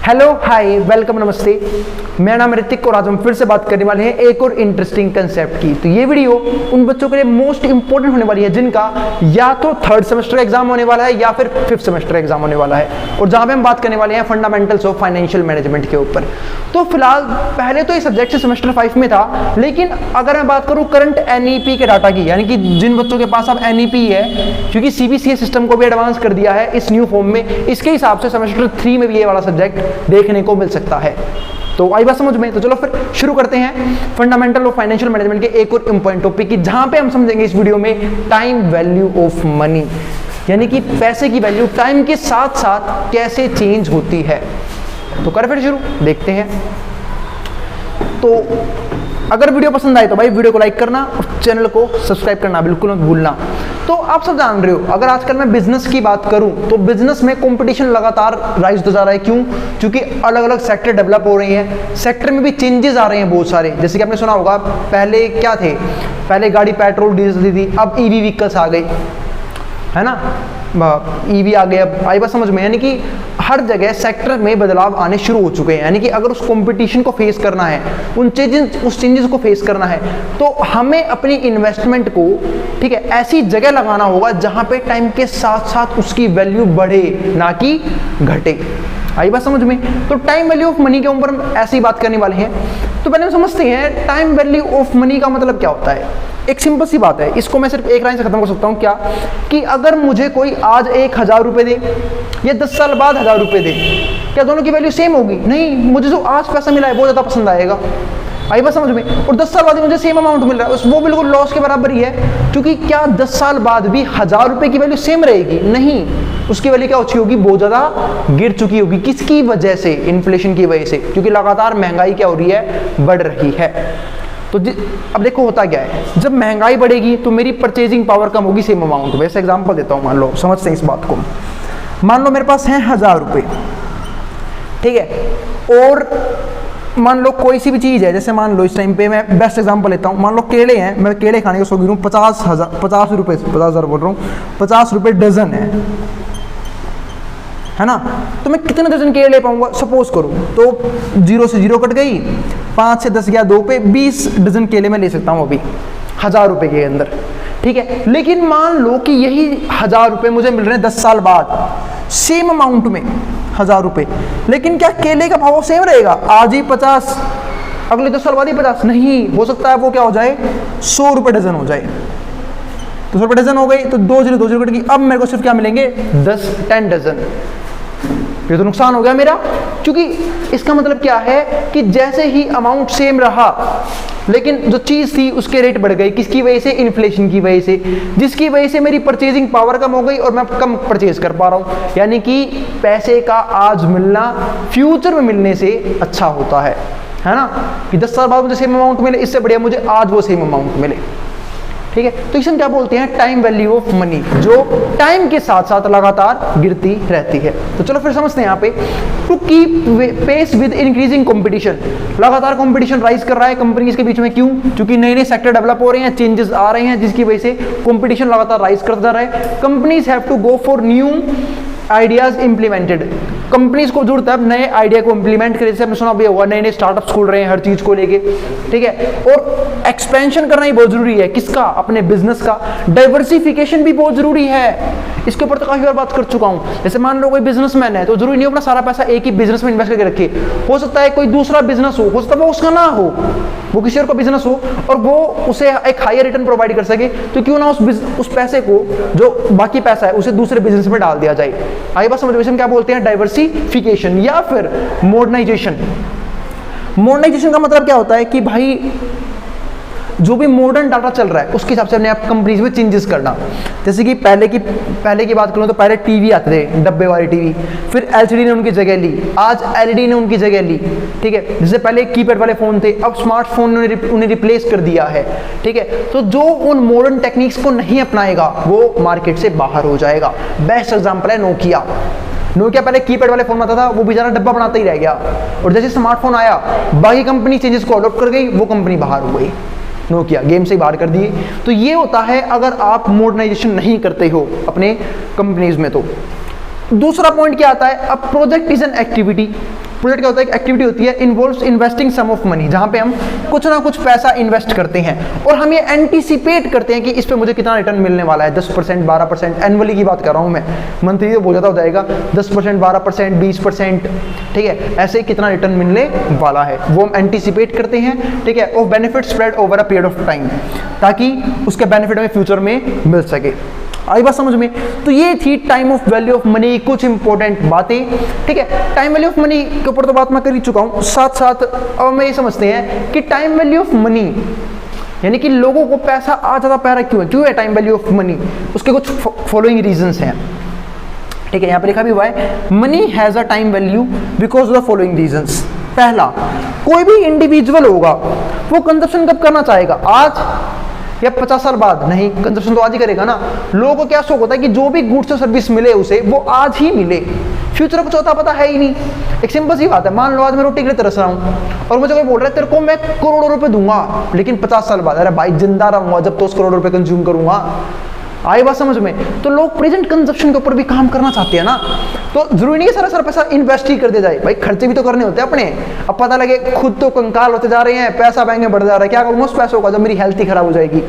Hello hi welcome नमस्ते, मेरा नाम ऋतिक और आज हम फिर से बात करने वाले हैं एक और इंटरेस्टिंग कंसेप्ट की। तो ये वीडियो उन बच्चों के लिए मोस्ट इंपोर्टेंट होने वाली है जिनका या तो थर्ड सेमेस्टर एग्जाम होने वाला है या फिर फिफ्थ सेमेस्टर एग्जाम होने वाला है, और जहां पे हम बात करने वाले हैं फंडामेंटल्स ऑफ फाइनेंशियल मैनेजमेंट के ऊपर। तो फिलहाल पहले तो ये सब्जेक्ट सेमेस्टर 5 में था, लेकिन अगर मैं बात करूं करंट एनईपी के डाटा की, यानी कि जिन बच्चों के पास अब एनईपी है, क्योंकि सीबीसीएस सिस्टम को भी एडवांस कर दिया है इस न्यू फॉर्म में, इसके हिसाब से सेमेस्टर 3 में भी ये वाला सब्जेक्ट देखने को मिल सकता है। तो आई बात समझ में? तो चलो फिर शुरू करते हैं फंडामेंटल ऑफ फाइनेंशियल मैनेजमेंट के एक और इंपॉर्टेंट टॉपिक की, जहां पे हम समझेंगे इस वीडियो में टाइम वैल्यू ऑफ मनी, यानी कि पैसे की वैल्यू टाइम के साथ साथ कैसे चेंज होती है। तो कर फिर शुरू, देखते हैं। तो अगर वीडियो पसंद आए तो भाई वीडियो को लाइक करना और चैनल को सब्सक्राइब करना बिल्कुल मत भूलना। तो आप सब जान रहे हो, अगर आजकल मैं बिजनेस की बात करूं तो बिजनेस में कंपटीशन लगातार राइज होता जा रहा है। क्यों? क्योंकि अलग अलग सेक्टर डेवलप हो रहे हैं, सेक्टर में भी चेंजेस आ रहे हैं बहुत सारे। जैसे कि आपने सुना होगा, पहले क्या थे, पहले गाड़ी पेट्रोल डीजल थी, अब ईवी व्हीकल्स आ गई, है ना, ईवी आ गए। अब आई बात समझ में? यानी कि हर जगह सेक्टर में बदलाव आने शुरू हो चुके हैं। यानी कि अगर उस कंपटीशन को फेस करना है, उस चेंजेस को फेस करना है, तो हमें अपनी इन्वेस्टमेंट को, ठीक है, ऐसी जगह लगाना होगा जहां पे टाइम के साथ साथ उसकी वैल्यू बढ़े, ना कि घटे। आई बात समझ में? तो टाइम वैल्यू ऑफ मनी के ऊपर हम ऐसी बात करने वाले हैं। तो पहले हम समझते हैं टाइम वैल्यू ऑफ मनी का मतलब क्या होता है। एक सिंपल सी बात है, इसको मैं सिर्फ एक लाइन से खत्म कर सकता हूं। क्या कि अगर मुझे कोई आज 1000 रुपए दे या 10 साल बाद 1000 रुपए दे, क्या दोनों की वैल्यू सेम होगी? नहीं, मुझे जो आज पैसा मिला है वो ज्यादा पसंद आएगा। आई बात समझ में? और 10 साल बाद मुझे सेम अमाउंट मिल रहा है, वो बिल्कुल लॉस के बराबर ही है। क्योंकि क्या 10 साल बाद भी 1000 रुपए की वैल्यू सेम रहेगी? नहीं, उसकी वैल्यू क्या हो चुकी होगी? बहुत ज्यादा गिर चुकी होगी। किसकी वजह से? इन्फ्लेशन की वजह से, क्योंकि लगातार महंगाई क्या हो रही है? बढ़ रही है। तो अब देखो होता क्या है, जब महंगाई बढ़ेगी तो मेरी परचेजिंग पावर कम होगी सेम अमाउंट। वैसे एग्जांपल देता हूं, मान लो, समझते हैं इस बात को। मान लो मेरे पास है 1000 रुपए, ठीक है, और मान लो कोई सी भी चीज है, जैसे मान लो इस टाइम पे मैं बेस्ट एग्जांपल लेता हूं, मान लो केले हैं, मैं केले खाने को शौकीन हूं, 50 रुपए, 50,000 बोल रहा हूं, 50 रुपए डजन है ना। तो मैं कितने डजन केले ले पाऊंगा? सपोज करूं तो 0 से 0 कट गई, 5 से 10 गया 2 पे, 20 डजन केले मैं ले सकता हूं अभी 1000 रुपए के अंदर, ठीक है। लेकिन मान लो कि यही 1000 रुपए मुझे मिल रहे हैं 10 साल बाद सेम अमाउंट में 1000 रुपए, लेकिन क्या केले का भाव सेम रहेगा? आज ही 50, अगले 10 साल बाद ही 50? नहीं, हो सकता है वो क्या हो जाए, 100 रुपए डजन हो जाए। तो 100 रुपए डजन हो गई, तो 2 0 कट गई, अब मेरे को सिर्फ क्या मिलेंगे? 10 डजन। ये तो नुकसान हो गया मेरा, क्योंकि इसका मतलब क्या है कि जैसे ही अमाउंट सेम रहा, लेकिन जो चीज थी उसके रेट बढ़ गई। किसकी वजह से? इन्फ्लेशन की वजह से, जिसकी वजह से मेरी परचेजिंग पावर कम हो गई और मैं कम परचेज कर पा रहा हूं। यानी कि पैसे का आज मिलना फ्यूचर में मिलने से अच्छा होता है ना, कि 10 साल बाद मुझे सेम अमाउंट मिले, इससे बढ़िया मुझे आज वो सेम अमाउंट मिले, ठीक है। तो इसे हम क्या बोलते हैं? टाइम वैल्यू ऑफ मनी, जो टाइम के साथ साथ लगातार गिरती रहती है। तो चलो फिर समझते हैं यहाँ पे, to keep pace with increasing competition, लगातार कंपटीशन राइज कर रहा है कंपनीज के बीच में। क्यों? क्योंकि नए नए सेक्टर डेवलप हो रहे हैं, चेंजेस आ रहे हैं, जिसकी वजह से कंपटीशन लगातार राइज करता जा रहा है। Companies have to go for new ideas implemented, companies को जरूरत है अब नए आइडिया को इंप्लीमेंट करें। जैसे हमने सुना भी होगा, नए नए स्टार्टअप्स खुल रहे हैं हर चीज को लेके, ठीक है। और एक्सपेंशन करना ही बहुत जरूरी है। किसका? अपने बिजनेस का। डाइवर्सिफिकेशन भी बहुत जरूरी है, इसके ऊपर तो काफी बार बात कर चुका हूं। जैसे मान लो कोई बिजनेसमैन है, तो जरूरी नहीं अपना सारा पैसा एक ही बिजनेस में इन्वेस्ट करके रखे। हो सकता है कोई दूसरा बिजनेस हो सकता है वो उसका ना हो, वो किसी और का बिजनेस हो और वो उसे एक हायर रिटर्न प्रोवाइड कर सके, तो क्यों ना उस पैसे को, जो बाकी पैसा है, उसे दूसरे बिजनेस में डाल दिया जाए। आई बात समझ में? क्या बोलते हैं? डाइवर्सिफिकेशन या फिर मॉडर्नाइजेशन। मॉडर्नाइजेशन का मतलब क्या होता है कि भाई जो भी मॉडर्न डाटा चल रहा है उसके हिसाब से अपने आप कंपनीज में चेंजेस करना। जैसे कि पहले की बात करूं तो पहले टीवी आते थे, डब्बे वाली टीवी, फिर एलसीडी ने उनकी जगह ली, आज एलईडी ने उनकी जगह ली, ठीक है। जैसे पहले कीपैड वाले फोन थे, अब स्मार्टफोन ने उन्हें रिप्लेस कर दिया है, ठीक है। तो जो उन मॉडर्न टेक्निक्स को नहीं अपनाएगा वो मार्केट से बाहर हो जाएगा। बेस्ट एग्जाम्पल है नोकिया। पहले कीपैड वाले फोन आता था, वो बेचारा डब्बा बनाता ही रह गया, और जैसे स्मार्टफोन आया बाकी कंपनी चेंजेस को अडॉप्ट कर गई, वो कंपनी बाहर हो गई, नोकिया गेम से बाहर कर दिए। तो ये होता है अगर आप मॉडर्नाइजेशन नहीं करते हो अपने कंपनीज में। तो दूसरा पॉइंट क्या आता है? अब project is an activity project क्या होता है, एक एक्टिविटी होती है involves investing some of money, जहां पे हम कुछ ना कुछ पैसा इन्वेस्ट करते हैं और हम ये एंटीसिपेट करते हैं कि इस पे मुझे कितना रिटर्न मिलने वाला है, 10%, 12%, एनुअली की बात कर रहा हूं मैं, मंथली तो बहुत ज़्यादा हो जाएगा, 10%, 12%, 20%, ठीक है, ऐसे ही कितना रिटर्न मिलने वाला है वो हम एंटीसिपेट करते हैं, ठीक है, of benefit spread over a period of time, ताकि उसके बेनिफिट हमें फ्यूचर में मिल सके। आई बात समझ में? तो ये थी time of value of money, कुछ इंपॉर्टेंट बातें, ठीक है। टाइम वैल्यू ऑफ मनी के ऊपर तो बात मैं कर ही चुका हूं, साथ साथ अब मैं ये समझते हैं कि टाइम वैल्यू ऑफ मनी, यानी कि लोगों को पैसा आ ज़्यादा प्यारा क्यों है टाइम वैल्यू ऑफ मनी, उसके कुछ फॉलोइंग रीजंस हैं, ठीक है, यहाँ पे लिखा भी हुआ है, money has a time value because of the following reasons. पहला, कोई भी इंडिविजुअल होगा वो कंजप्शन कब करना चाहेगा, आज या 50 साल बाद? नहीं, कंजप्शन तो आज ही करेगा ना। लोगों को क्या शौक होता है कि जो भी गुड्स और सर्विस मिले उसे वो आज ही मिले, फ्यूचर को चौथा पता है ही नहीं। एक सिंपल सी बात है, मान लो आज मैं रोटी के लिए तरस रहा हूँ और मुझे कोई बोल रहा है तेरे को मैं करोड़ों रुपए दूंगा, लेकिन 50 साल बाद, अरे भाई जिंदा रहूंगा जब तो उस करोड़ रुपए कंज्यूम करूंगा। आई बात समझ में? तो लोग प्रेजेंट कंजप्शन के ऊपर भी काम करना चाहते हैं ना, तो जरूरी नहीं है सारा पैसा इन्वेस्ट ही कर दिया जाए, भाई खर्चे भी तो करने होते हैं अपने। अब पता लगे खुद तो कंकाल होते जा रहे हैं, पैसा बैंक में बढ़ जा रहा है, क्या करूंगा उस पैसों का जब मेरी हेल्थ ही खराब हो जाएगी।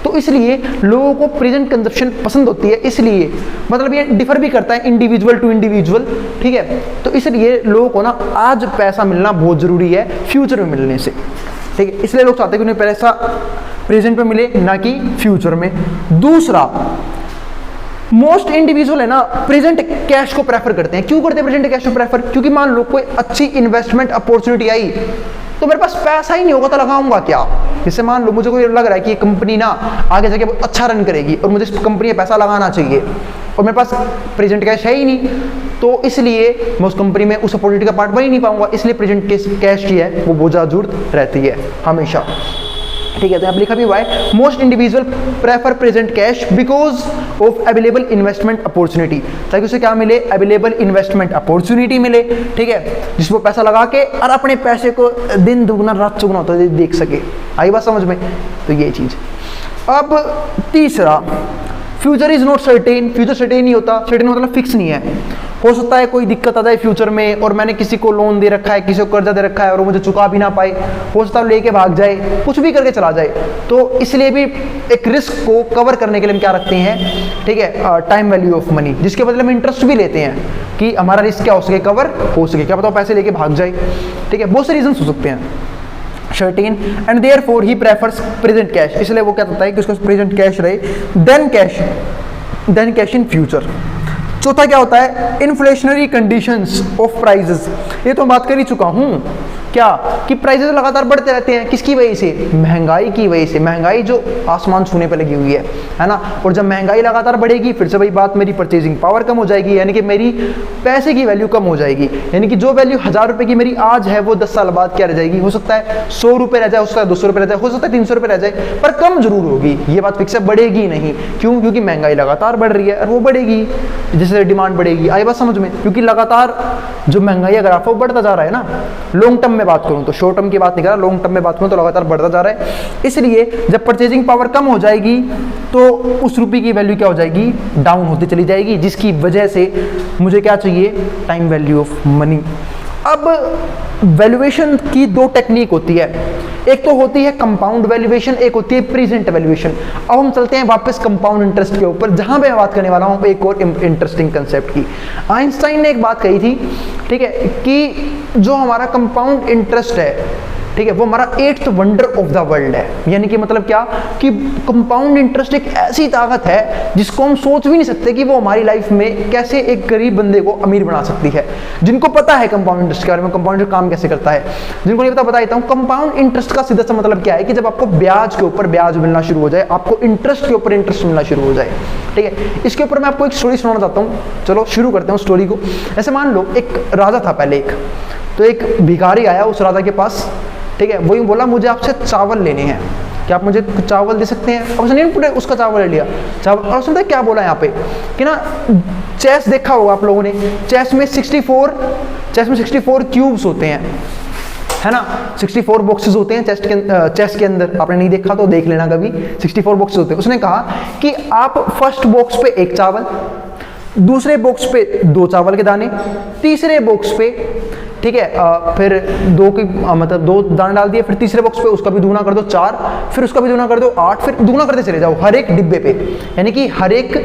तो इसलिए लोगों को प्रेजेंट कंजप्शन पसंद होती है, इसलिए मतलब ये डिफर भी करता है इंडिविजुअल टू इंडिविजुअल, ठीक है। तो इसलिए लोगों को ना आज पैसा मिलना बहुत जरूरी है फ्यूचर में मिलने से, ठीक है, इसलिए लोग चाहते हैं कि उन्हें पैसा प्रेजेंट में मिले ना कि फ्यूचर में। दूसरा, मोस्ट इंडिविजुअल है ना प्रेजेंट कैश को प्रेफर करते हैं। क्यों करते हैं प्रेजेंट कैश को प्रेफर? क्योंकि मान लो कोई अच्छी इन्वेस्टमेंट अपॉर्चुनिटी आई तो मेरे पास पैसा ही नहीं होगा तो लगाऊंगा क्या। जैसे मान लो मुझे कोई लग रहा है कि ये कंपनी ना आगे जाके बहुत अच्छा रन करेगी और मुझे इस कंपनी में पैसा लगाना चाहिए और मेरे पास प्रेजेंट कैश है ही नहीं, तो इसलिए मैं उस कंपनी में उस अपॉर्चुनिटी का पार्ट बन ही नहीं पाऊंगा। इसलिए प्रेजेंट कैश की है वो बहुत जरूरत रहती है हमेशा, ठीक है। तो यहाँ लिखा भी हुआ है, most individual prefer present cash because of available investment opportunity, ताकि उसे क्या मिले, अवेलेबल इन्वेस्टमेंट अपॉर्चुनिटी मिले, ठीक है, जिसको पैसा लगा के और अपने पैसे को दिन दुगना रात चुगना होता है देख सके। आई बात समझ में? तो ये चीज। अब तीसरा, future is not certain. Future certain नहीं होता, सर्टेन मतलब फिक्स नहीं है। हो सकता है कोई दिक्कत आ जाए फ्यूचर में और मैंने किसी को लोन दे रखा है, किसी को कर्जा दे रखा है और वो मुझे चुका भी ना पाए, हो सकता है लेके भाग जाए, कुछ भी करके चला जाए। तो इसलिए भी एक रिस्क को कवर करने के लिए हम क्या रखते हैं, ठीक है, टाइम वैल्यू ऑफ मनी, जिसके बदले में इंटरेस्ट भी लेते हैं कि हमारा रिस्क क्या हो सके, कवर हो सके, क्या पता पैसे लेके भाग जाए, ठीक है। बहुत से रीजन हो सकते हैं। Certain and therefore he prefers present cash, इसलिए वो क्या कहता है कि उसका प्रेजेंट कैश रहे देन कैश इन फ्यूचर। चौथा क्या होता है, इन्फ्लेशनरी कंडीशंस ऑफ प्राइजेस। ये तो बात कर ही चुका हूं क्या कि प्राइजेस लगातार बढ़ते रहते हैं, किसकी वजह से, महंगाई की वजह से। महंगाई जो आसमान छूने पे लगी हुई है ना, और जब महंगाई लगातार बढ़ेगी फिर से वही बात, मेरी परचेजिंग पावर कम हो जाएगी, यानी कि मेरी पैसे की वैल्यू कम हो जाएगी, यानी कि जो वैल्यू 1000 रुपए की मेरी आज है वो 10 साल बाद क्या रह जाएगी, हो सकता है 100 रुपए रह जाए, हो सकता है 200 रुपए रह जाए, हो सकता है 300 रुपए रह जाए, पर कम जरूर होगी। ये बात फिक्स है, बढ़ेगी नहीं। क्यों? क्योंकि महंगाई लगातार बढ़ रही है और वो बढ़ेगी जैसे डिमांड बढ़ेगी। आई बात समझ में? क्योंकि लगातार जो महंगाई अगर आप वो बढ़ता जा रहा है ना, लॉन्ग टर्म में बात करूं तो, शॉर्ट टर्म की बात नहीं कर रहा, लॉन्ग टर्म में बात करूं तो लगातार बढ़ता जा रहा है। इसलिए जब परचेजिंग पावर कम हो जाएगी तो उस रुपये की वैल्यू क्या हो जाएगी, डाउन होती चली जाएगी, जिसकी वजह से मुझे क्या चाहिए, टाइम वैल्यू ऑफ मनी। अब वैल्यूएशन की दो टेक्निक होती है, एक तो होती है कंपाउंड वैल्यूएशन, एक होती है प्रेजेंट वैल्यूएशन। अब हम चलते हैं वापस कंपाउंड इंटरेस्ट के ऊपर, जहां पे मैं बात करने वाला हूं एक और इंटरेस्टिंग कंसेप्ट की। आइंस्टाइन ने एक बात कही थी, ठीक है, कि जो हमारा कंपाउंड इंटरेस्ट है, ठीक है, वो हमारा 8th wonder of the world है। यानी कि मतलब क्या कि कंपाउंड इंटरेस्ट एक ऐसी ताकत है जिसको हम सोच भी नहीं सकते कि वो हमारी लाइफ में कैसे एक गरीब बंदे को अमीर बना सकती है। जिनको पता है कंपाउंड इंटरेस्ट के बारे में, कंपाउंड इंटरेस्ट काम कैसे करता है, जिनको नहीं पता बता देता हूं। कंपाउंड इंटरेस्ट का सीधा सा मतलब क्या है कि जब आपको ब्याज के ऊपर ब्याज मिलना शुरू हो जाए, आपको इंटरेस्ट के ऊपर इंटरेस्ट मिलना शुरू हो जाए, ठीक है। इसके ऊपर मैं आपको एक स्टोरी सुनाना चाहता हूँ, चलो शुरू करते हैं स्टोरी को। ऐसे मान लो एक राजा था पहले, तो एक भिखारी आया उस राजा के पास, ठीक है, वही बोला मुझे आपसे चावल लेने हैं, क्या आप मुझे चावल दे सकते हैं। अब उसने पूरे उसका चावल ले लिया चावल, और उसने क्या बोला यहाँ पे कि ना, चेस देखा होगा आप लोगों ने, चेस में 64 क्यूब्स होते हैं, है ना, 64 बॉक्सेस होते हैं चेस के अंदर। आपने नहीं देखा तो देख लेना कभी, 64 बॉक्सेस होते हैं। उसने कहा कि आप फर्स्ट बॉक्स पे एक चावल, दूसरे बॉक्स पे 2 चावल के दाने, तीसरे बॉक्स पे ठीक है, फिर दो की मतलब 2 दाने डाल दिए, फिर तीसरे बॉक्स पे उसका भी दुगना कर दो 4, फिर उसका भी दुगना कर दो 8, फिर दुगना करते चले जाओ हर एक डिब्बे पे, यानी कि हर एक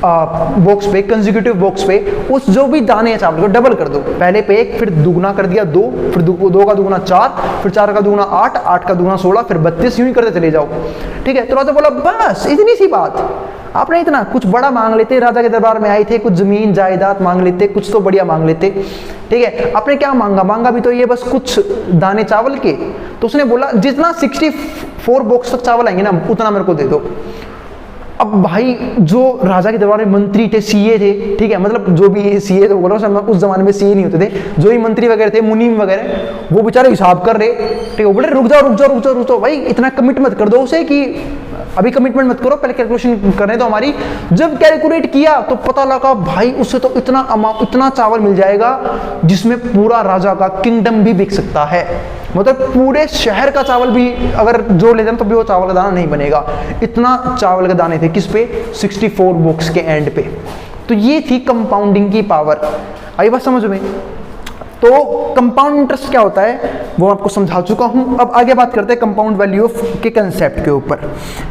बॉक्स पे, कंसेक्यूटिव बॉक्स पे उस जो भी दाने हैं चावल को डबल कर दो, पहले पे 1, फिर दुगना कर दिया 2, फिर 2 का दुगना 4, फिर 4 का दुगना 8, 8 का दुगना 16, फिर 32, यूं ही करते चले जाओ। ठीक है, तो राजा बोला बस इतनी सी बात, आपने इतना कुछ बड़ा मांग लेते, राजा के दरबार में आए थे, कुछ जमीन जायदाद मांग लेते, कुछ तो बढ़िया मांग लेते। ठीक है, आपने क्या मांगा भी तो ये बस कुछ दाने चावल के। तो उसने बोला जितना 64 बॉक्स तक चावल आएंगे ना उतना मेरे को दे दो। अब भाई जो राजा के दरबार में मंत्री थे, सीए थे, ठीक है, मतलब जो भी सीए थे, बोलो उस जमाने में सीए नहीं होते थे, जो भी मंत्री वगैरह थे, मुनीम वगैरह, वो बेचारे हिसाब कर रहे, ठीक है, बोले रुक जाओ भाई, इतना कमिट मत कर दो उसे कि अभी कमिटमेंट मत करो, पहले कैलकुलेशन करने दो हमारी। जब कैलकुलेट किया तो पता लगा भाई उससे तो इतना चावल मिल जाएगा जिसमें पूरा राजा का किंगडम भी बिक सकता है, मतलब पूरे शहर का चावल भी अगर जोड़ लेते हैं तो भी वो चावल का दाना नहीं बनेगा, इतना चावल के दाने थे। किस पे? 64 बॉक्स के एंड पे। तो ये थी कंपाउंडिंग की पावर। आई बात समझ में? तो कंपाउंड इंटरेस्ट क्या होता है वो आपको समझा चुका हूं। अब आगे बात करते हैं कंपाउंड वैल्यू ऑफ के कंसेप्ट के ऊपर।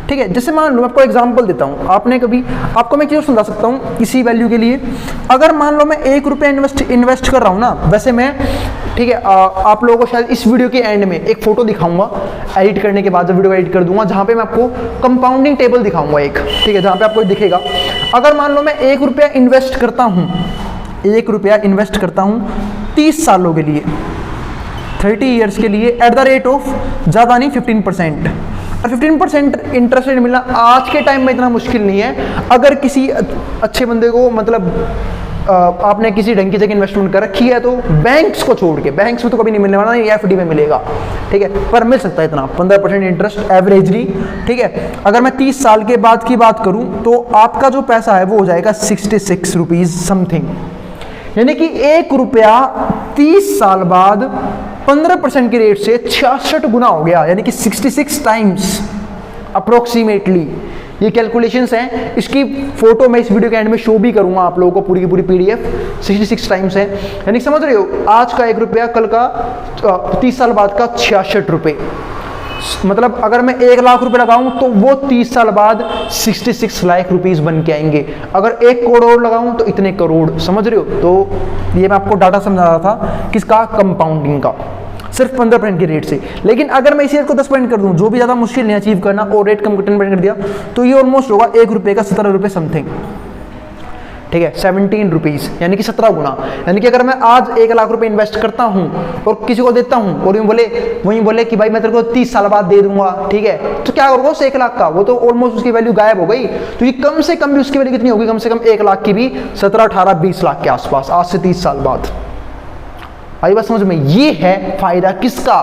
ठीक है, जैसे मान लो मैं आपको एग्जांपल देता हूं, आपको मैं क्यों समझा सकता हूं किसी वैल्यू के लिए। अगर मान लो मैं 1 रुपया इन्वेस्ट कर रहा हूं ना, वैसे मैं, ठीक है, आप लोगों को शायद इस वीडियो के एंड में एक फोटो दिखाऊंगा एडिट करने के बाद, जब वीडियो एडिट कर दूंगा, जहां पे मैं आपको कंपाउंडिंग टेबल दिखाऊंगा एक, ठीक है, जहां पे आपको दिखेगा। अगर मान लो मैं 1 रुपया इन्वेस्ट करता हूं 30 सालों के लिए, 30 ईयर्स के लिए, एट द रेट ऑफ ज़्यादा नहीं 15%, और 15% इंटरेस्ट रेट मिलना आज के टाइम में इतना मुश्किल नहीं है। अगर किसी अच्छे बंदे को, मतलब आपने किसी ढंग की जगह इन्वेस्टमेंट कर रखी है, तो बैंक्स को छोड़ के, बैंक्स में तो कभी नहीं मिलने वाला, ये एफडी में मिलेगा, ठीक है, पर मिल सकता है इतना 15% इंटरेस्ट एवरेजली। ठीक है, अगर मैं 30 साल के बाद की बात करूं तो आपका जो पैसा है वो हो जाएगा 66 रुपीज समथिंग, यानी कि 1 रुपया 30 साल बाद 15% के रेट से 66 गुना हो गया, यानी कि 66 टाइम्स अप्रोक्सीमेटली। ये कैलकुलेशंस हैं, इसकी फोटो मैं इस वीडियो के एंड में शो भी करूंगा आप लोगों को, पूरी की पूरी पीडीएफ 66 टाइम्स है, यानी समझ रहे हो, आज का 1 रुपया, कल का 30 साल बाद का 66 रुपये, मतलब अगर मैं 1 लाख रुपए लगाऊं तो वो 30 साल बाद 66 लाख रुपीस बन के आएंगे। अगर 1 करोड़ लगाऊं तो इतने करोड़, समझ रहे हो। तो ये मैं आपको डाटा समझा रहा था किसका, कंपाउंडिंग का, सिर्फ 15% के रेट से। लेकिन अगर मैं इसी रेट को 10% कर दूं, जो भी ज्यादा मुश्किल नहीं अचीव करना, और रेट कम 10% कर दिया, तो ये ऑलमोस्ट होगा 1 रुपये का 17 रुपये समथिंग, ठीक है, 17 रुपीज, यानी कि 17 गुना। यानी कि अगर मैं आज 1 लाख रुपए इन्वेस्ट करता हूं और किसी को देता हूं और वही बोले कि भाई मैं तेरे को 30 साल बाद दे दूंगा, ठीक है, तो क्या करोगे उस 1 लाख का, वो तो ऑलमोस्ट उसकी वैल्यू गायब हो गई। तो ये कम से कम भी उसकी वैल्यू कितनी होगी, कम से कम 1 लाख की भी 17, 18, 20 लाख के आसपास, आज से 30 साल बाद। आई बात समझ में? ये है फायदा किसका,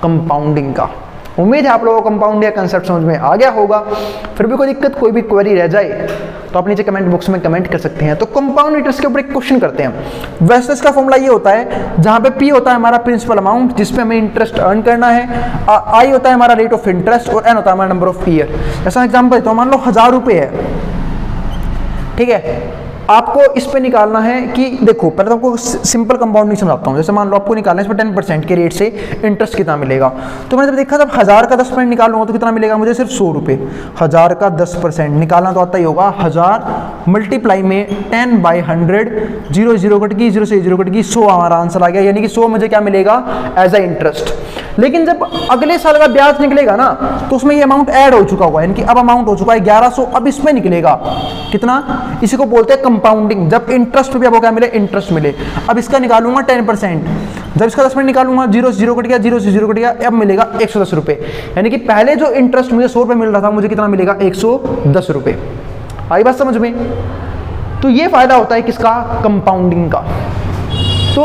कंपाउंडिंग का। उम्मीद है आप लोगों को कंपाउंड या कंसेप्ट समझ में आ गया होगा। फिर भी कोई दिक्कत, कोई भी क्वेरी रह जाए तो आप नीचे कमेंट बॉक्स में कमेंट कर सकते हैं। तो कंपाउंड इंटरेस्ट के ऊपर एक क्वेश्चन करते हैं। वैसे इसका फॉर्मूला ये होता है, जहां पे पी होता है हमारा प्रिंसिपल अमाउंट जिसपे हमें इंटरेस्ट अर्न करना है, आई होता है हमारा रेट ऑफ इंटरेस्ट, और एन होता है हमारा नंबर ऑफ ईयर। ऐसा एग्जाम्पल देता हूं, मान लो 1000 रुपये है, ठीक है, आपको इस पे निकालना है कि देखो, पहले तो आपको सिंपल कंपाउंडिंग समझाता हूँ। जैसे मान लो आपको निकालना है इस पे 10% के रेट से इंटरेस्ट कितना मिलेगा। तो मैंने जब देखा जब 1000 का 10% निकालूंगा तो कितना मिलेगा मुझे, सिर्फ 100 रुपये। 1000 का 10% निकालना तो आता ही होगा, 1000 मल्टीप्लाई में 10/100, 0 कट गई, 0 से 0 कट गई, 100 हमारा आंसर आ गया, यानी कि 100 मुझे क्या मिलेगा एज ए इंटरेस्ट। लेकिन जब अगले साल का ब्याज निकलेगा ना तो उसमें ये अमाउंट ऐड हो चुका होगा, यानी कि अब अमाउंट हो चुका है 1100, अब इसमें निकलेगा कितना, इसी को बोलते हैं कंपाउंडिंग। जब इंटरेस्ट पे भी आपको क्या मिले, इंटरेस्ट मिले। अब इसका निकालूंगा 10%, जब इसका 10% निकालूंगा, 0 से 0 कट गया, 0 से 0 कट गया, अब मिलेगा 110 रुपये, यानी कि पहले जो इंटरेस्ट मुझे 100 रुपये मिल रहा था, मुझे कितना मिलेगा, 110 रुपये। आई बात समझ में? तो ये फायदा होता है किसका, कंपाउंडिंग का। तो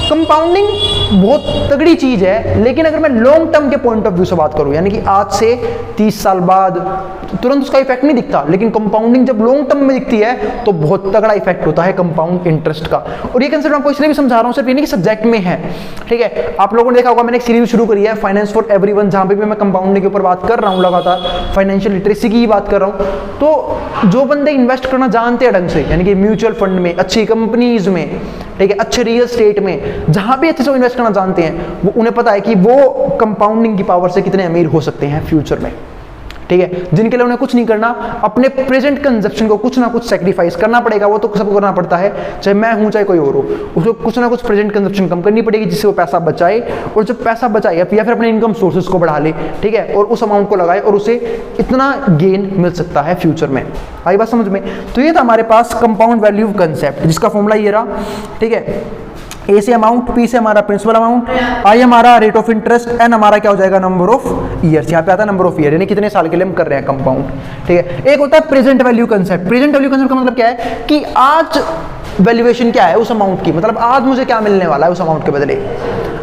कंपाउंडिंग बहुत तगड़ी चीज है, लेकिन अगर मैं लॉन्ग टर्म के पॉइंट ऑफ व्यू से बात करूं, यानी कि आज से 30 साल बाद तुरंत उसका इफेक्ट नहीं दिखता, लेकिन कंपाउंडिंग जब लॉन्ग टर्म में दिखती है तो बहुत तगड़ा इफेक्ट होता है कंपाउंड इंटरेस्ट का। और ये कंसेप्ट आपको इसलिए भी समझा रहा हूं, सिर्फ ये नहीं कि सब्जेक्ट में है, ठीक है। आप लोगों ने देखा होगा मैंने एक सीरीज शुरू करी है, फाइनेंस फॉर एवरीवन, जहां पे भी मैं कंपाउंडिंग के ऊपर बात कर रहा हूं लगातार, फाइनेंशियल लिटरेसी की ही बात कर रहा हूं। तो जो बंदे इन्वेस्ट करना जानते हैं ढंग से, यानी कि म्यूचुअल फंड में, अच्छी कंपनीज में, ठीक है, अच्छे रियल स्टेट में जहां भी अच्छे से इन्वेस्ट करना जानते हैं, वो उन्हें पता है कि वो कंपाउंडिंग की पावर से कितने अमीर हो सकते हैं फ्यूचर में। ठीक है, जिनके लिए उन्हें कुछ नहीं करना, अपने प्रेजेंट कंजप्शन को कुछ ना कुछ सेक्रीफाइस करना पड़ेगा, वो तो सबको करना पड़ता है, चाहे मैं हूं चाहे कोई और हो, उसको कुछ ना कुछ प्रेजेंट कंजप्शन कम करनी पड़ेगी जिससे वो पैसा बचाए, और जब पैसा बचाए या फिर अपने इनकम सोर्सेज को बढ़ा ले, ठीक है, और उस अमाउंट को लगाए और उसे इतना गेन मिल सकता है फ्यूचर में। आई बात समझ में? तो ये था हमारे पास कंपाउंड वैल्यू कंसेप्ट, जिसका फॉर्मूला ये रहा। ठीक है, ए से अमाउंट, पी से हमारा प्रिंसिपल अमाउंट, आई हमारा रेट ऑफ इंटरेस्ट, एन हमारा क्या हो जाएगा नंबर ऑफ ईयर्स, यहाँ पे आता है नंबर ऑफ ईयर, यानी कितने साल के लिए हम कर रहे हैं कंपाउंड। ठीक है, एक होता है present value concept. Present value concept का मतलब क्या है कि आज वैल्यूएशन क्या है उस अमाउंट की, मतलब आज मुझे क्या मिलने वाला है उस अमाउंट के बदले।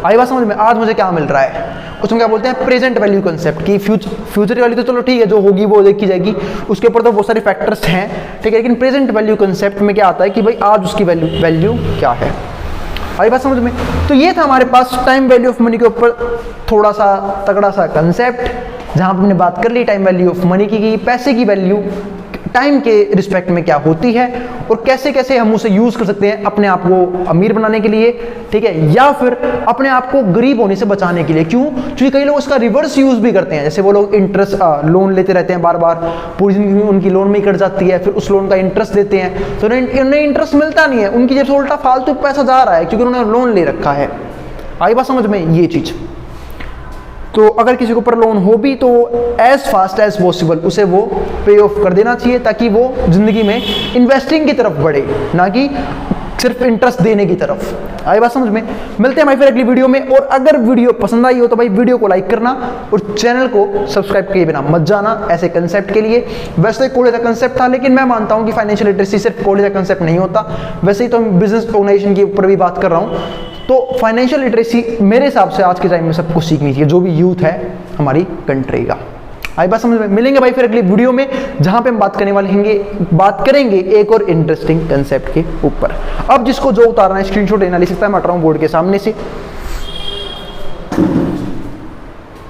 आई बात समझ में? आज मुझे क्या मिल रहा है, उसमें क्या बोलते हैं प्रेजेंट वैल्यू कंसेप्ट की। फ्यूचर वाली तो चलो ठीक है, जो होगी वो देखी जाएगी, उसके ऊपर तो बहुत सारे फैक्टर्स हैं, ठीक है, लेकिन प्रेजेंट वैल्यू कंसेप्ट में क्या आता है कि भाई आज उसकी वैल्यू क्या है। आई बात समझ में? तो ये था हमारे पास टाइम वैल्यू ऑफ मनी के ऊपर थोड़ा सा तगड़ा सा कंसेप्ट, जहां हमने बात कर ली टाइम वैल्यू ऑफ मनी की, पैसे की वैल्यू टाइम के रिस्पेक्ट में क्या होती है और कैसे कैसे हम उसे यूज कर सकते हैं अपने आप को अमीर बनाने के लिए, ठीक है, या फिर अपने आप को गरीब होने से बचाने के लिए। क्यों? क्योंकि कई लोग इसका रिवर्स यूज भी करते हैं, जैसे वो लोग इंटरेस्ट लोन लेते रहते हैं बार बार, पूरी जिंदगी उनकी लोन में ही कट जाती है, फिर उस लोन का इंटरेस्ट देते हैं तो उन्हें इंटरेस्ट मिलता नहीं है, उनकी जेब से उल्टा फालतू पैसा जा रहा है क्योंकि उन्होंने लोन ले रखा है। आई बात समझ में? ये चीज तो अगर किसी के ऊपर लोन हो भी तो एज फास्ट एज पॉसिबल उसे वो पे ऑफ कर देना चाहिए, ताकि वो जिंदगी में इन्वेस्टिंग की तरफ बढ़े, ना कि सिर्फ इंटरेस्ट देने की तरफ। आई बात समझ में? मिलते हैं भाई फिर अगली वीडियो में, और अगर वीडियो पसंद आई हो तो भाई वीडियो को लाइक करना और चैनल को सब्सक्राइब किए बिना मत जाना ऐसे कंसेप्ट के लिए। वैसे कॉलेज का कंसेप्ट था, लेकिन मैं मानता हूं कि फाइनेंशियल लिटरेसी सिर्फ कॉलेज का कंसेप्ट नहीं होता, वैसे ही तो मैं बिजनेस ऑर्गेनाइजेशन के ऊपर भी बात कर रहा हूं। तो फाइनेंशियल लिटरेसी मेरे हिसाब से आज के टाइम में सबको सीखनी चाहिए, जो भी यूथ है हमारी कंट्री का। आई बात समझ में? मिलेंगे भाई फिर अगली वीडियो में, जहां पे हम बात करेंगे एक और इंटरेस्टिंग कंसेप्ट के ऊपर। अब जिसको जो उतारना है स्क्रीनशॉट लेना ले सकता है, मैं हट रहा हूं बोर्ड के सामने से।